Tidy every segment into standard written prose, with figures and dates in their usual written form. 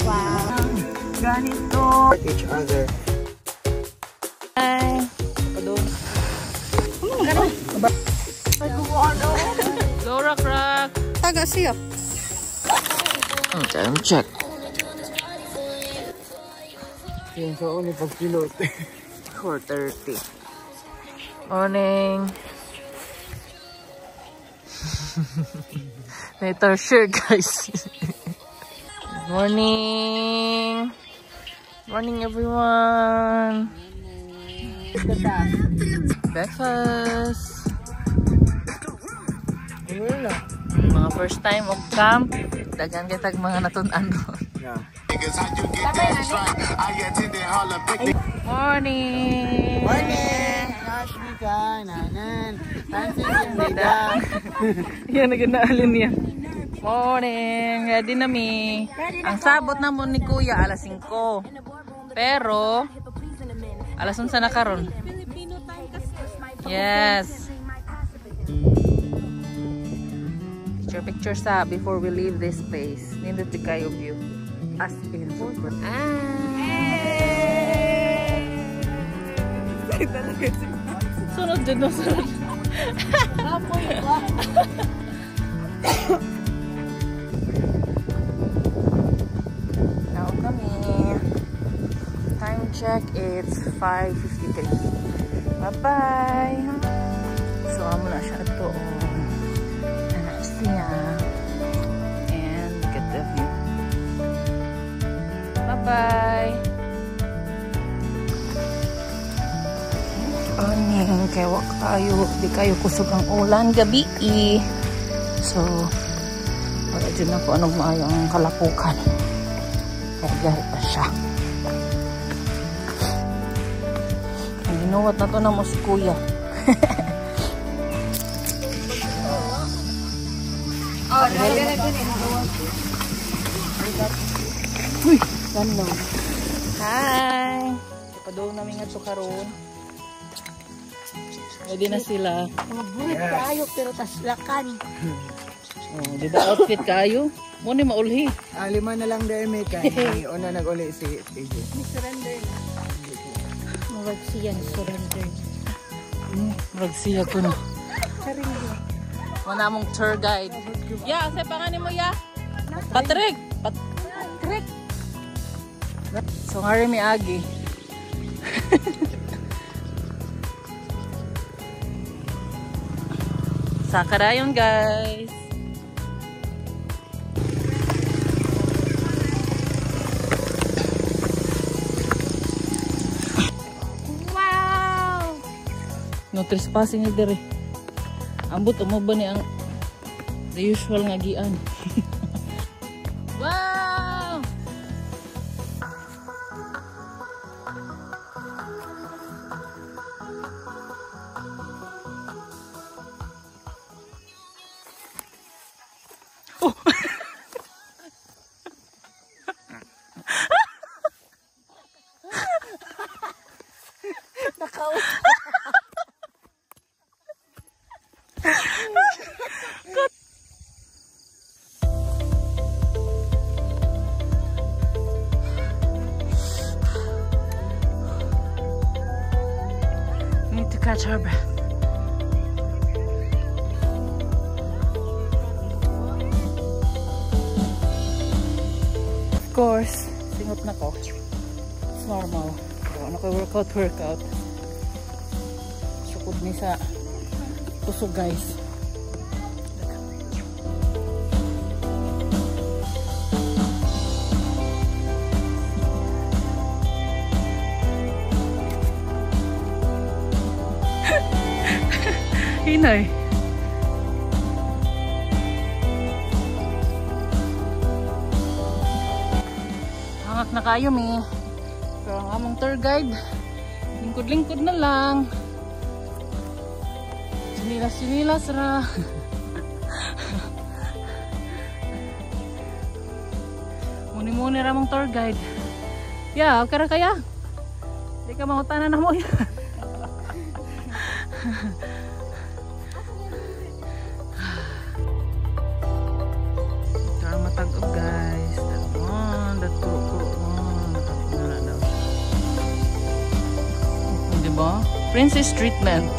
Wow. Ganito. Each other. Ay. Padung. Laura crack. Taga siya. Time check. Yung sa uli pag pilot. 4:30. Morning. Later sure guys. Morning. Morning everyone. Breakfast. Mga first time of camp. Dagan kitag mga natun-an ron. Yeah. Morning. Morning! Nashmika, nanan. Tansin yung bida. Yan, naganaalin niya. Morning. Ready na mi. Ang sabot na mo ni Kuya alas 5. Pero, alas 11 na karon. Yes. Picture sa before we leave this place. Nindot di kayo view. As in super. Sunod din no, sunod. Now kami. Time check, it's 5:53. Bye-bye. So, amo na siya ito. Siya. And look at the view. Bye-bye. Aning, kaya wak tayo. Di kayo kusog ang ulan gabi. So, wala dyan na po anong maayang kalapukan. Kaya gari pa siya. Ang ginuwat na to na mo si Kuya. Uy, ganda. Hi. Kapadaw namin nga ito karoon. Ready na sila. Mga bulit kayo pero taslakan. Oh, di ba outfit kayo? Muna maulhi. 5 na lang dahil may kain. Una nag-uli si TJ. Surrender na. Mawag siya surrender. Marag siya ko na. Sarili. Wala mong tour guide. Ya, sa panganin mo ya? Patrick. Patrick. So nga rin may agi. Sakarayon guys. Wow! No trespassing diri. Ambot mo ba ni ang the usual nga gian. Wow! Oh. Need to catch our breath. Of course, singot na ko. It's normal. Ano ko workout. Sukod ni sa puso guys. Hinoy. Hangak na kayo mi. Pero ang among tour guide, lingkod-lingkod na lang. Sinilas-sinilas ra. Muni-muni ra mong tour guide. Ya, okay ra kaya? Di ka mangutanan na mo yan. Princess treatment.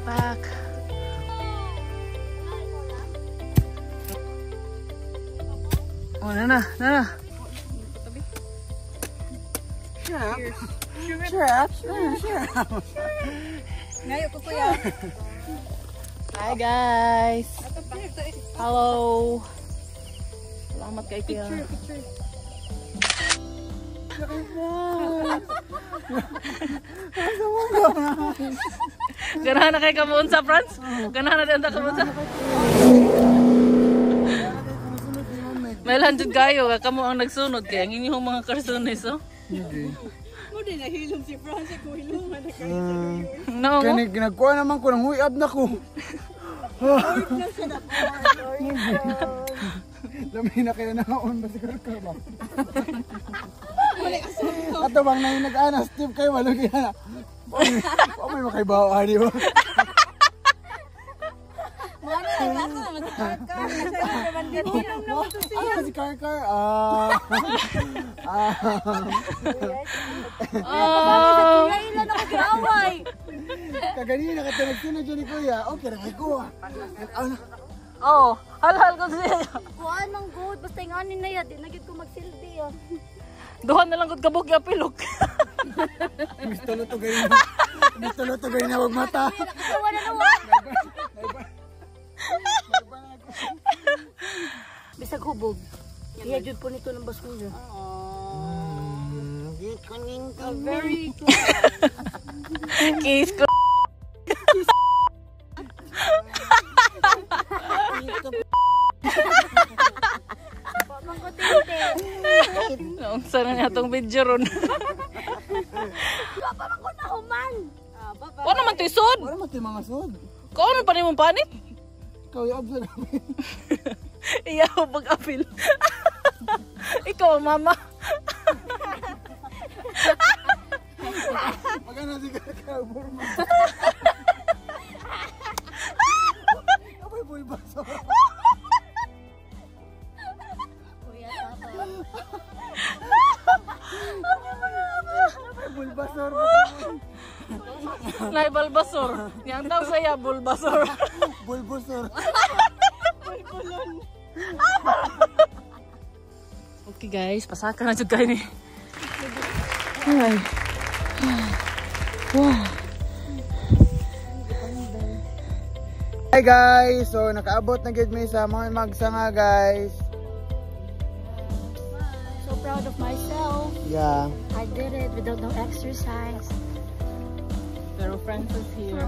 Back. Oh, na. Sure. Ngayon ko kuya. Hi guys. Hello. Salamat kay Kuya. Ganahan na kay kamuon sa France? Ganahan na din ta kamuon sa? May lanjut kayo, kamo ang nagsunod kaya ang inyong mga karsones, oh. Hindi. Mo din nahilom si France ko hilungan na kayo. No. Kaya ginagawa naman ko, nang huyab na ko. Lamay na kaya naon ba si Karkar ba? Ato bang na yung nag-anas, Steve kayo, walog yan. O may makaibawa, di ba? Ano si Karkar? Kailan ako gaway? Kaganina katulad ko na dyan ni Kuya. Okay, rakay ko. Oh, halhal ko siya. Kuan mang good, basta nganin na yan, di na gid ko magsilbi ah. Duhan na lang gud kabog ya pilok. Gusto to ganyan. Gusto to ganyan wag mata. Nakatawa na naman. Bisag hubog. Iya jud po nito ng baskong dyan. Very good. Kiss ko. Ang sana niya itong video ron. Parang ko na human. Ano naman ito isod? Wala mo mga sod. Kung ano pa rin mong panit? Ikaw yung abso namin. Iya ko pag-apil. Ikaw mama. Magana si Karkar, burma. Apoy bulbaso. Apoy bulbasor. Nay balbasor. Yang daw saya bulbasor. Bulbusor. Okay guys, pasakan na juga ini. Ay. Wow. Hi guys, so nakaabot na gid mi sa mga magsanga guys. So proud of myself. Yeah. I did it without no exercise. Pero Francis here.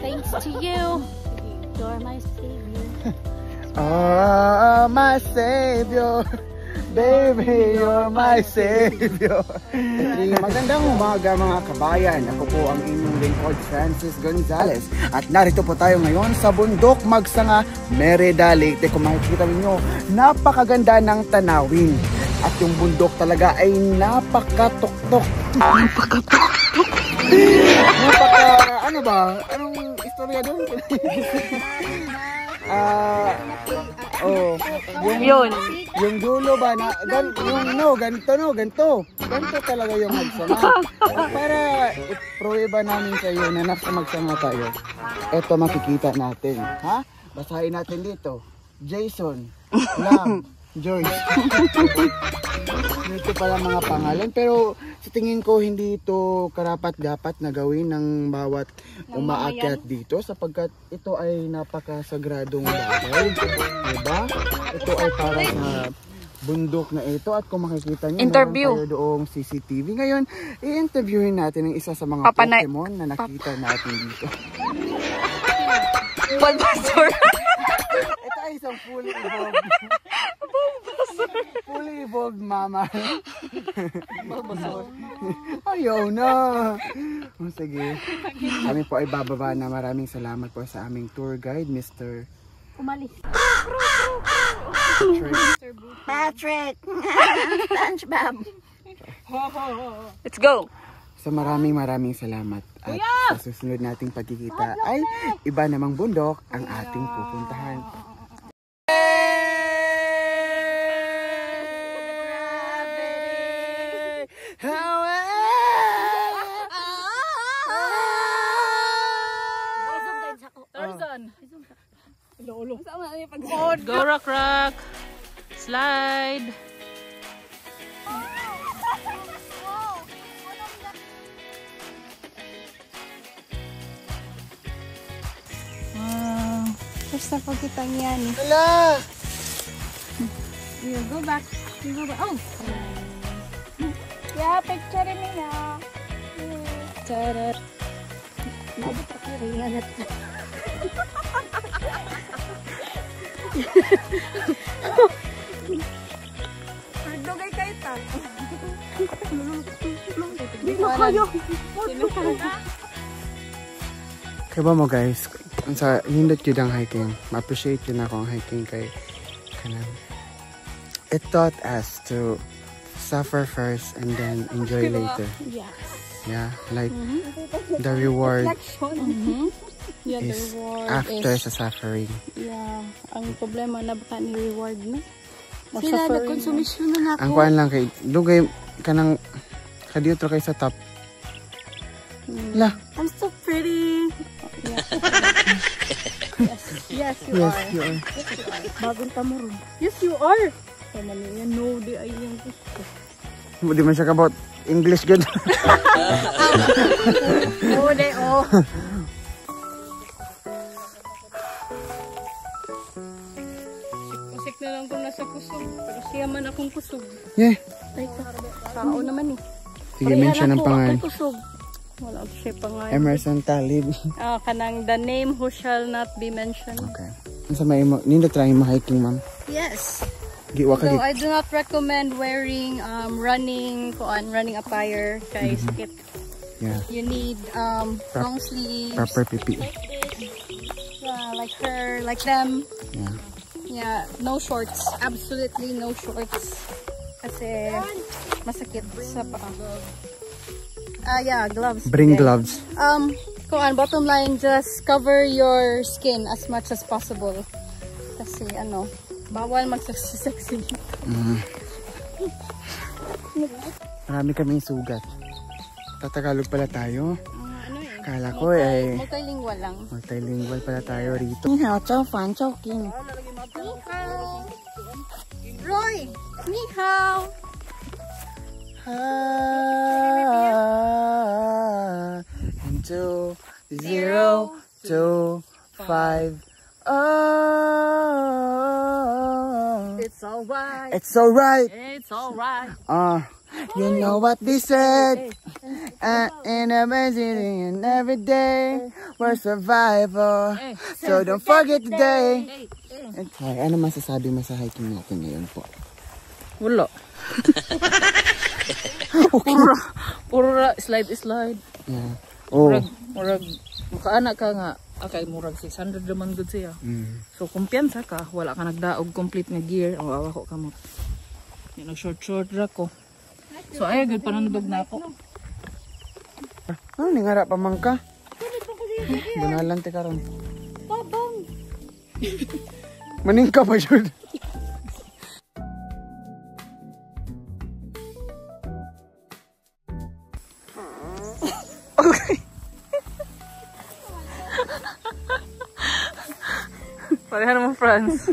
Thanks to you. You're my savior. Oh, my savior. Baby, you're my savior. Magandang umaga mga kabayan. Ako po ang inyong lingkod, Francis Gonzales. At narito po tayo ngayon sa bundok Magsanga, Merida Lake. Kung makikita ninyo, napakaganda ng tanawin. At yung bundok talaga ay napakatuktok. Ano ba? Anong istorya doon? Yung dulo ba na ganito talaga yung magsama. Para i-prueba namin sa iyo na nasa magsama tayo. Ito makikita natin, ha? Basahin natin dito. Jason, Lam, Joyce. Ito pala mga pangalan, pero sa tingin ko hindi ito karapat-dapat na gawin ng bawat umaakyat dito sapagkat ito ay napakasagradong bagay, diba? Ito ay para sa bundok na ito at kung makikita nyo, interview. Meron tayo doong CCTV. Ngayon, i-interviewin natin ang isa sa mga Pokemon na nakita natin dito. Bulbasaur. Ito ay isang fully evolved mammal. Ayaw na. Oh, sige. Kami po ay bababa na. Maraming salamat po sa aming tour guide, Mr. Umalis. Patrick. SpongeBob. Let's go! So maraming salamat. At sa susunod nating pagkikita ay iba namang bundok ang ating pupuntahan. Go rock rock! Slide! First na pagkita niya ni. Hala! You go back. You go back. Oh! Yeah, picture rin niya. Tarat. Ringan at Dugay kayo ta. Di mo kayo. Kaya ba mo guys, sa nindot yun ang hiking, ma-appreciate yun ako ang hiking kay kanang. It taught us to suffer first and then enjoy later. Yes. Yeah, like the reward Yeah, the is reward after is, sa suffering. yeah, ang problema na baka ni reward na. Sila nagkonsumisyon na Ang kuan lang kay dugay kanang kadiyotro kay sa top. La. I'm so pretty. Yes, you Yes, are. you are. Bagong tamuron. Yes, you are. Tama niya, no, di ay yung gusto. Di man siya kabot English good. No, di, oh. Kusik na lang kung nasa kusog. Pero siya man akong kusog. Yeah. Ay, tao naman eh. Sige, mention ang pangalan. Ako'y kusog. Wala siya pangalan. Emerson Talib. Kanang the name who shall not be mentioned. Okay. Unsa may mo nindot try mo hiking, ma'am? Yes. Giwa ka So I do not recommend wearing running attire kay sakit. Yeah. You need long sleeves. Proper PPE. Yeah, like her, like them. Yeah. Yeah, no shorts. Absolutely no shorts. Kasi masakit sa paa. Yeah, gloves. Bring Okay. gloves. Bottom line, just cover your skin as much as possible. Kasi bawal magsaksi-saksi. Marami kaming sugat. Tatagalog pala tayo. Akala ko Multilingual lang. multilingual pala tayo rito. Ni hao, chow fan, chow king. Ni hao. Roy, ni hao. 2, 0, 2, 5. Oh, It's alright. it's alright. It's alright. You know what they said. In amazing and every day we're survival. So don't forget today. Ay, ano masasabi mo sa hiking natin ngayon po? Wala. Puro slide. Yeah. Oh. Murag, mukaanak ka nga. Okay, murag 600 naman good siya. So, kumpiyansa ka. Wala ka nagdaog complete na gear. Ang awa ko kamot. Yung nag-short ra ko. So, ay, good panandog na ako. Ano, ningara pa man ka? Bunalan ti karon. Babang. Maning ka pa, Jord. Okay. Pareha naman, friends.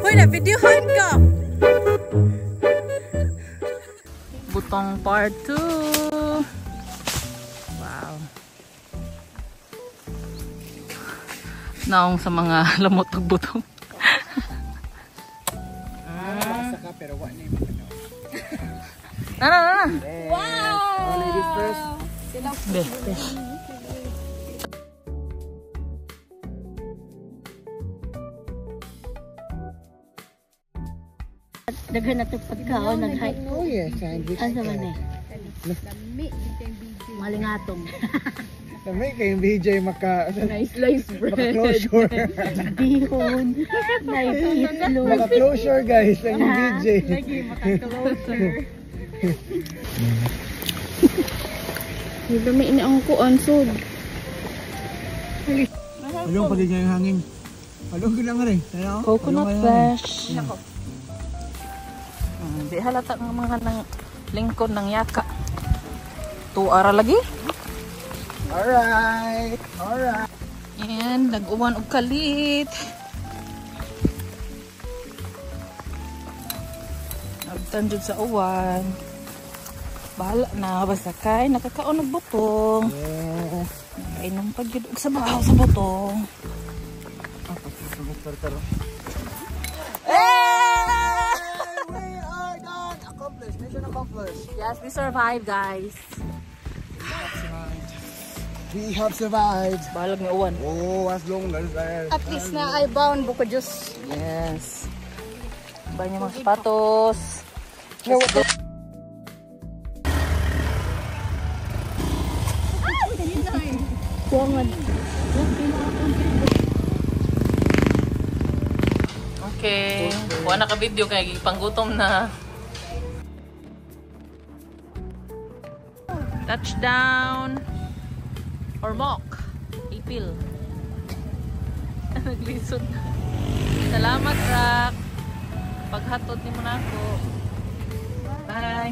Uy, na-videohan ka! Butong part 2. Wow. Naong sa mga lamotog butong. Basta ka pero wa na yung Na. Wow! Ladies first. Be. Daghan na ito pagkaon nag-hike. Oh yes, sandwich. Asa man eh? Malingatong. Kami kayong BJ Nice slice bread. maka-closure. Bihon. Nice itlog. Maka-closure guys, ang BJ. Lagi maka-closure. Dami ini ang kuan sud. Halong pati niya yung hangin. Halong ko lang rin. Coconut flesh. Di halata ng mga lingkod ng yaka. 2 ara lagi. Alright. And nag-uwan og kalit. Nagtanjud sa uwan. Bahala na basta kay nakakaon og butong. Yes. Ay nang pagyud og sabaw sa butong. We are done. Accomplished. Mission accomplished. Yes, we survived, guys. We have survived. Balag nga uwan. Oh, as long as there. At least na I bound buko juice. Yes. Banyak mga sapatos. Okay. Kuha na ka video kay panggutom na. Touchdown. Ormoc. Ipil. Naglisod na. Salamat, Rock. Paghatod ni mo na ako. Bye.